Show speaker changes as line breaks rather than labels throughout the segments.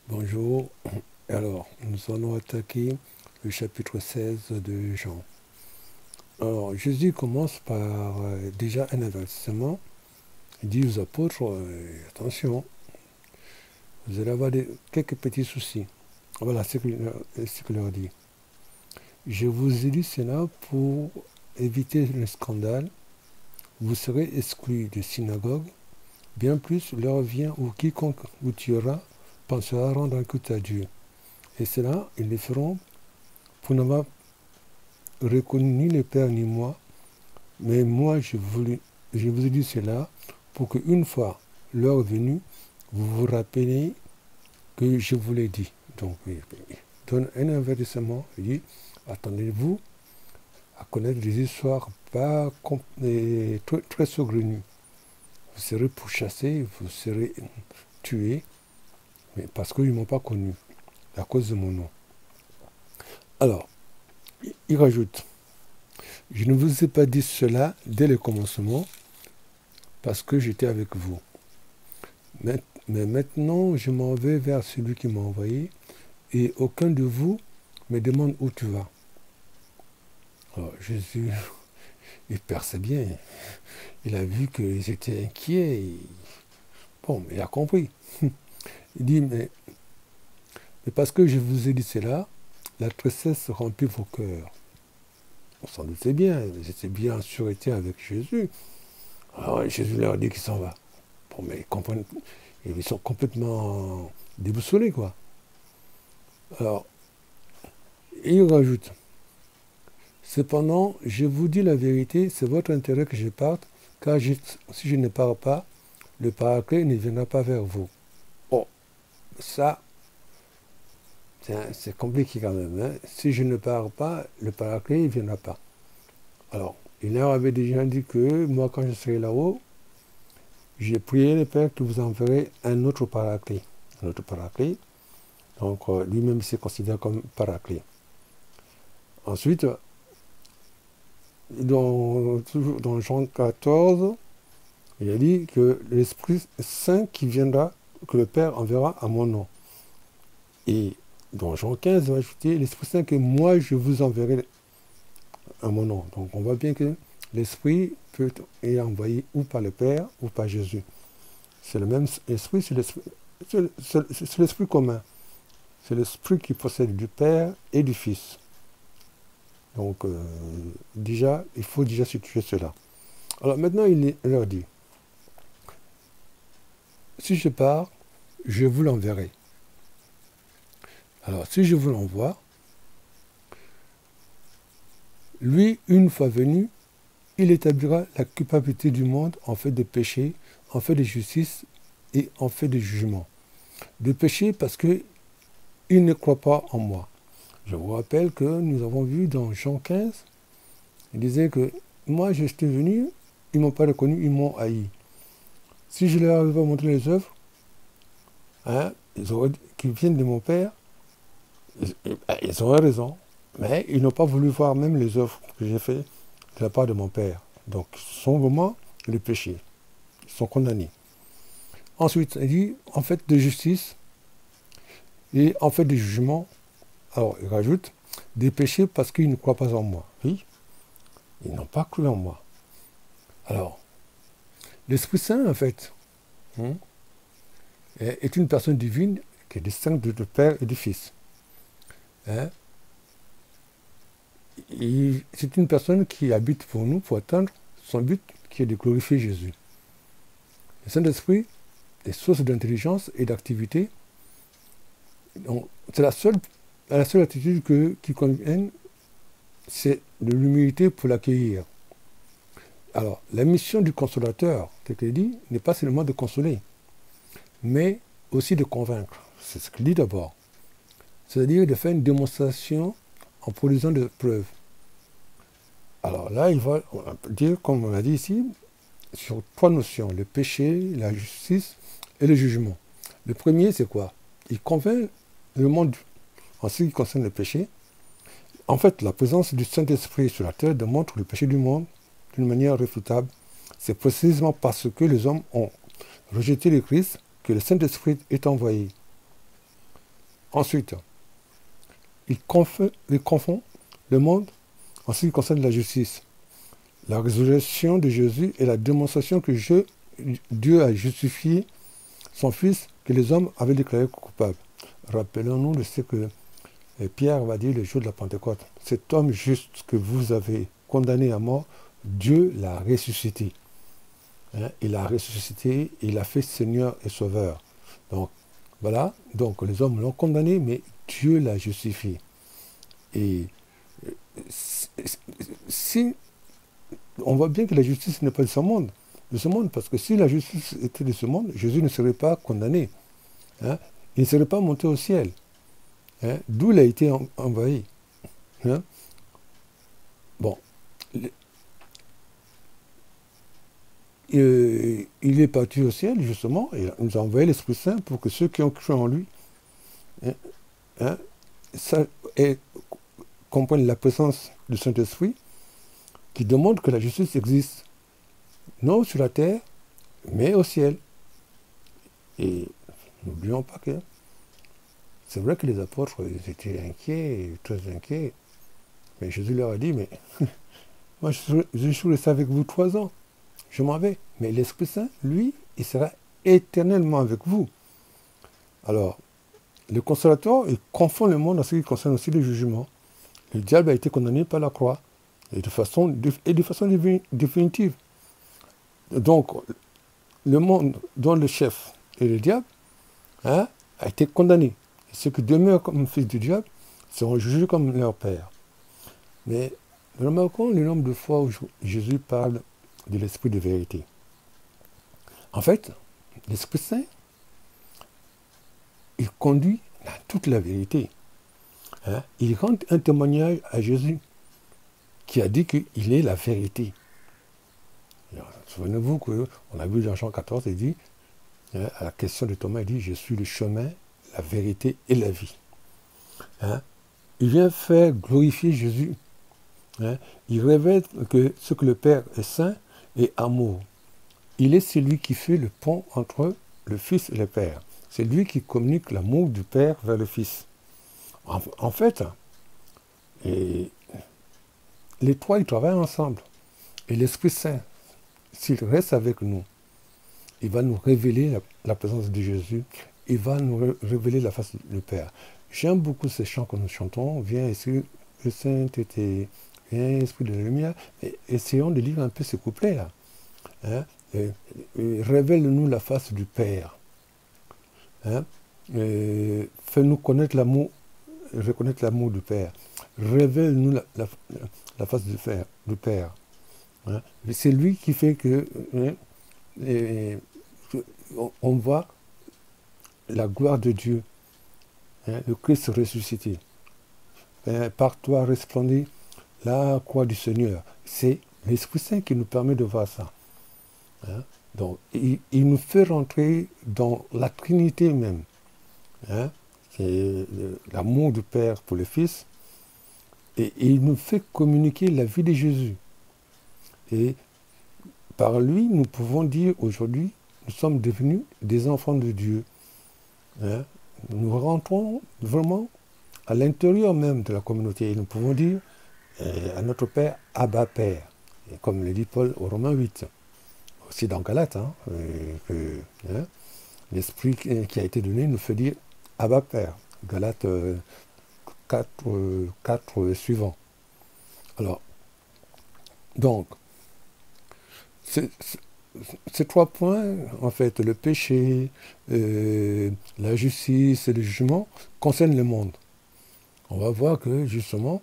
Bonjour. Alors, nous allons attaquer le chapitre 16 de Jean. Alors, Jésus commence par déjà un avertissement. Il dit aux apôtres, attention, vous allez avoir quelques petits soucis. Voilà ce qu'il leur dit. Je vous ai dit cela pour éviter le scandale. Vous serez exclus des synagogues. Bien plus, l'heure vient où quiconque vous tuera pensera rendre un culte à Dieu. Et cela, ils le feront pour n'avoir reconnu ni le Père ni moi, mais moi je vous ai dit cela pour qu'une fois l'heure venue, vous vous rappeliez que je vous l'ai dit. Donc, il donne un avertissement, il dit, attendez-vous à connaître des histoires pas très saugrenues. Vous serez pourchassés, vous serez tués, mais parce qu'ils ne m'ont pas connu, à cause de mon nom. Alors, il rajoute, je ne vous ai pas dit cela dès le commencement, parce que j'étais avec vous. Mais maintenant, je m'en vais vers celui qui m'a envoyé, et aucun de vous me demande où tu vas. Alors, Jésus, il perçait bien. Il a vu qu'ils étaient inquiets. Bon, il a compris. Il dit, mais parce que je vous ai dit cela, la tristesse remplit vos cœurs. On s'en doutait bien, ils étaient bien en sûreté avec Jésus. Alors Jésus leur dit qu'il s'en va. Bon, mais ils sont complètement déboussolés, quoi. Alors, il rajoute, cependant, je vous dis la vérité, c'est votre intérêt que je parte, car si je ne pars pas, le Paraclet ne viendra pas vers vous. Oh, ça, c'est compliqué quand même. Hein. Si je ne pars pas, le Paraclet ne viendra pas. Alors, il leur avait déjà dit que moi, quand je serai là-haut, j'ai prié le Père que vous enverrez un autre Paraclet. Un autre Paraclet. Donc, lui-même s'est considéré comme Paraclet. Ensuite, toujours dans Jean 14, il a dit que l'Esprit Saint qui viendra, que le Père enverra à mon nom. Et dans Jean 15, il va ajouter l'Esprit Saint que moi je vous enverrai à mon nom. Donc on voit bien que l'Esprit peut être envoyé ou par le Père ou par Jésus. C'est le même esprit, c'est l'esprit commun. C'est l'esprit qui possède du Père et du Fils. Donc déjà, il faut déjà situer cela. Alors maintenant, il leur dit, si je pars, je vous l'enverrai. Alors si je vous l'envoie, lui, une fois venu, il établira la culpabilité du monde en fait de péché, en fait de justice et en fait de jugement. De péché parce qu'il ne croit pas en moi. Je vous rappelle que nous avons vu dans Jean 15, il disait que moi je suis venu, ils ne m'ont pas reconnu, ils m'ont haï. Si je leur avais montré les œuvres, hein, qui viennent de mon Père, ils auraient raison. Mais ils n'ont pas voulu voir même les œuvres que j'ai faites de la part de mon Père. Donc, ce sont vraiment les péchés. Ils sont condamnés. Ensuite, il dit, en fait de justice et en fait de jugement. Alors, il rajoute, des péchés parce qu'ils ne croient pas en moi. Oui, ils n'ont pas cru en moi. Alors, l'Esprit Saint, en fait, est une personne divine qui est distincte du Père et du Fils. Hein? C'est une personne qui habite pour nous, pour atteindre son but qui est de glorifier Jésus. Le Saint-Esprit est source d'intelligence et d'activité. C'est la seule attitude qui convient, c'est de l'humilité pour l'accueillir. Alors, la mission du consolateur, tel qu'il dit, n'est pas seulement de consoler, mais aussi de convaincre. C'est ce qu'il dit d'abord. C'est-à-dire de faire une démonstration en produisant des preuves. Alors là, il va dire, comme on a dit ici, sur trois notions, le péché, la justice et le jugement. Le premier, c'est quoi? Il convainc le monde en ce qui concerne le péché. En fait, la présence du Saint-Esprit sur la terre démontre le péché du monde d'une manière réfutable. C'est précisément parce que les hommes ont rejeté le Christ que le Saint-Esprit est envoyé. Ensuite, il confond le monde en ce qui concerne la justice. La résurrection de Jésus est la démonstration que Dieu a justifié son Fils que les hommes avaient déclaré coupable. Rappelons-nous de ce que Pierre va dire le jour de la Pentecôte. Cet homme juste que vous avez condamné à mort, Dieu l'a ressuscité. Il l'a ressuscité, il l'a fait Seigneur et Sauveur. Donc, voilà. Donc, les hommes l'ont condamné, mais Dieu l'a justifié. Et si on voit bien que la justice n'est pas de ce monde, parce que si la justice était de ce monde, Jésus ne serait pas condamné. Il ne serait pas monté au ciel. D'où il a été envahi. Bon. Il est parti au ciel, justement, et il nous a envoyé l'Esprit Saint pour que ceux qui ont cru en lui comprennent la présence du Saint-Esprit qui demande que la justice existe, non sur la terre, mais au ciel. Et n'oublions pas que c'est vrai que les apôtres ils étaient inquiets, très inquiets, mais Jésus leur a dit, mais moi je suis resté avec vous 3 ans, je m'en vais, mais l'Esprit Saint, lui, il sera éternellement avec vous. Alors, le consolateur, il confond le monde en ce qui concerne aussi le jugement. Le diable a été condamné par la croix, et de façon définitive. Donc, le monde dont le chef est le diable a été condamné. Et ceux qui demeurent comme fils du diable seront jugés comme leur père. Mais remarquons le nombre de fois où Jésus parle de l'esprit de vérité. En fait, l'Esprit Saint, il conduit dans toute la vérité. Il rend un témoignage à Jésus qui a dit qu'il est la vérité. Souvenez-vous qu'on a vu dans Jean 14, il dit, à la question de Thomas, il dit, je suis le chemin, la vérité et la vie. Il vient faire glorifier Jésus. Il révèle que ce que le Père est saint et amour. Il est celui qui fait le pont entre le Fils et le Père. C'est lui qui communique l'amour du Père vers le Fils. En fait, les trois, ils travaillent ensemble. Et l'Esprit Saint, s'il reste avec nous, il va nous révéler la présence de Jésus. Il va nous révéler la face du Père. J'aime beaucoup ces chants que nous chantons. Viens, Esprit de sainteté, viens, Esprit de la lumière. Et essayons de lire un peu ce couplet-là. Révèle-nous la face du Père. Fais-nous connaître l'amour, reconnaître l'amour du Père. Révèle-nous la face du Père. C'est lui qui fait que on voit la gloire de Dieu, le Christ ressuscité. Par toi resplendit la croix du Seigneur. C'est l'Esprit Saint qui nous permet de voir ça. Donc, il nous fait rentrer dans la Trinité même. C'est l'amour du Père pour le Fils. Et il nous fait communiquer la vie de Jésus. Et par lui, nous pouvons dire aujourd'hui, nous sommes devenus des enfants de Dieu. Nous rentrons vraiment à l'intérieur même de la communauté. Et nous pouvons dire à notre Père, Abba Père. Et comme le dit Paul au Romains 8. Aussi dans Galates, l'esprit qui a été donné nous fait dire Abba Père. Galates 4 suivant. Alors, donc, ces 3 points, en fait, le péché, la justice et le jugement, concernent le monde. On va voir que, justement,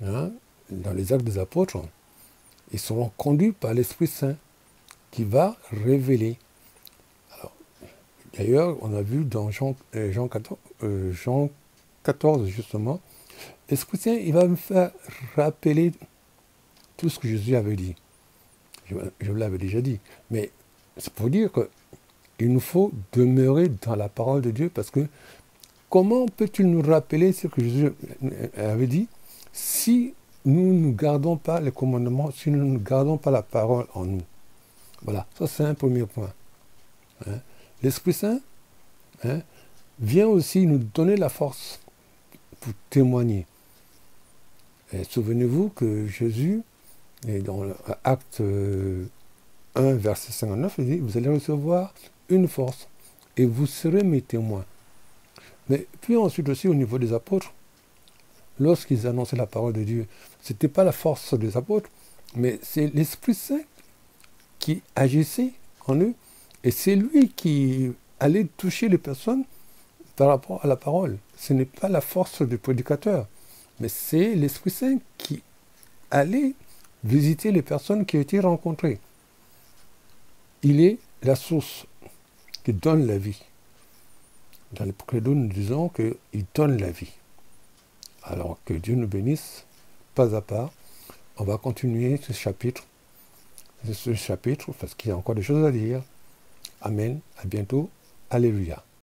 dans les actes des apôtres, ils seront conduits par l'Esprit Saint qui va révéler. Alors, d'ailleurs, on a vu dans Jean 14, justement, l'Esprit Saint, il va me faire rappeler tout ce que Jésus avait dit. Je l'avais déjà dit. Mais c'est pour dire qu'il nous faut demeurer dans la parole de Dieu, parce que comment peut-il nous rappeler ce que Jésus avait dit si nous ne gardons pas les commandements, si nous ne gardons pas la parole en nous? Voilà, ça c'est un premier point. L'Esprit Saint vient aussi nous donner la force pour témoigner. Souvenez-vous que Jésus, dans Acte 1, verset 59, il dit, vous allez recevoir une force et vous serez mes témoins. Mais puis ensuite aussi au niveau des apôtres, lorsqu'ils annonçaient la parole de Dieu, ce n'était pas la force des apôtres, mais c'est l'Esprit Saint qui agissait en eux. Et c'est lui qui allait toucher les personnes par rapport à la parole. Ce n'est pas la force du prédicateur, mais c'est l'Esprit Saint qui allait visiter les personnes qui ont été rencontrées. Il est la source qui donne la vie. Dans le credo, nous disons qu'il donne la vie. Alors que Dieu nous bénisse, pas à pas. On va continuer ce chapitre parce qu'il y a encore des choses à dire. Amen. À bientôt. Alléluia.